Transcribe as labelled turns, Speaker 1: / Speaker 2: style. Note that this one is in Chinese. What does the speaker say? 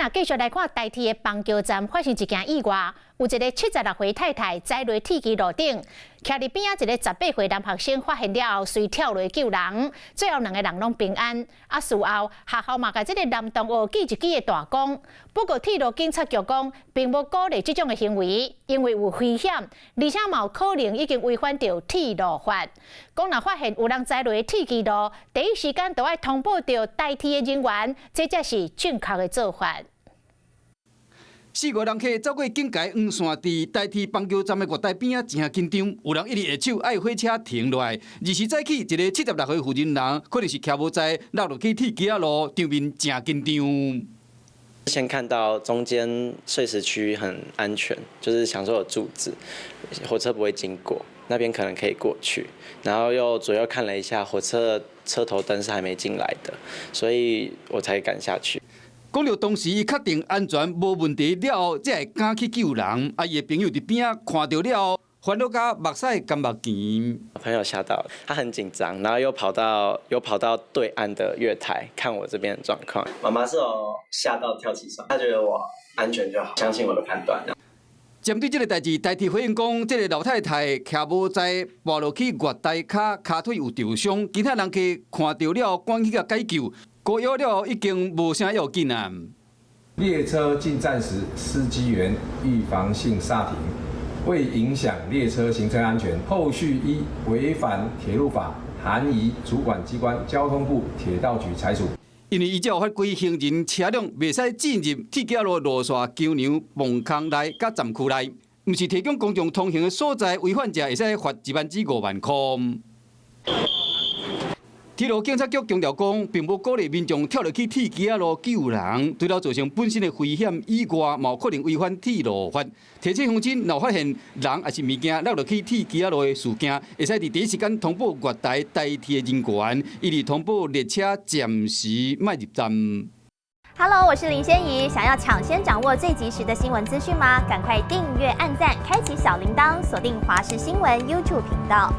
Speaker 1: 那继续来看台铁的邦桥站发生一件意外，有一个76岁太太栽落铁轨路顶，徛伫边仔一个18岁男学生发现了后，随跳落救人，最后2个人拢平安。事后学校嘛，甲这个男同学记一记的大功。不过铁路警察局讲，并无鼓励这种的行为，因为有危险，而且嘛有可能已经违反到铁路法。讲若发现有人栽落铁轨路，第一时间就要通报到台铁的人员，这才是正确的做法。
Speaker 2: 4、5人客走过警界黄线，伫台铁邦桥站的月台边啊，真紧张。有人一直下手，爱火车停落来。20时早起，一个76岁妇人人，可能是徛无在，落落去铁轨啊路，场面真紧张。
Speaker 3: 先看到中间碎石区很安全，就是想说有柱子，火车不会经过，那边可能可以过去。然后又左右看了一下，火车车头灯是还没进来的，所以我才赶下去。
Speaker 2: 讲到当时伊确定安全无问题了后，才会敢去救人。伊的朋友伫边仔看到了后，烦恼甲目屎干目钱。
Speaker 3: 朋友吓到了，他很紧张，然后又跑到对岸的月台看我这边的状况。妈妈是有吓到跳起床，她觉得我安全就好，相信我的判断。
Speaker 2: 针对这个代志，台铁回应讲，这个老太太徛无在，滑落去月台骹腿有受伤，其他人客看到了，赶去甲解救。过药了已经无啥要紧啊。
Speaker 4: 列车进站时，司机员预防性刹停，未影响列车行车安全。后续依违反铁路法，函移主管机关交通部铁道局裁处。
Speaker 2: 因为依照法规，行人车辆袂使进入铁轨路路线、桥梁、墓坑内、甲站区内，毋是提供公众通行的所在，违反者会使罚1万至5万块。铁路警察局强调讲，并无鼓励民众跳落去铁轨路救人，除了造成本身的危险以外，嘛有可能违反铁路法。提醒乡亲，若发现人还是物件落落去铁轨路的事件，会使伫第一时间通报月台台铁的人员，以及通报列车暂时莫入站。
Speaker 5: Hello， 我是林仙怡。想要抢先掌握最及时的新闻资讯吗？赶快订阅、按赞、开启小铃铛，锁定华视新闻 YouTube 频道。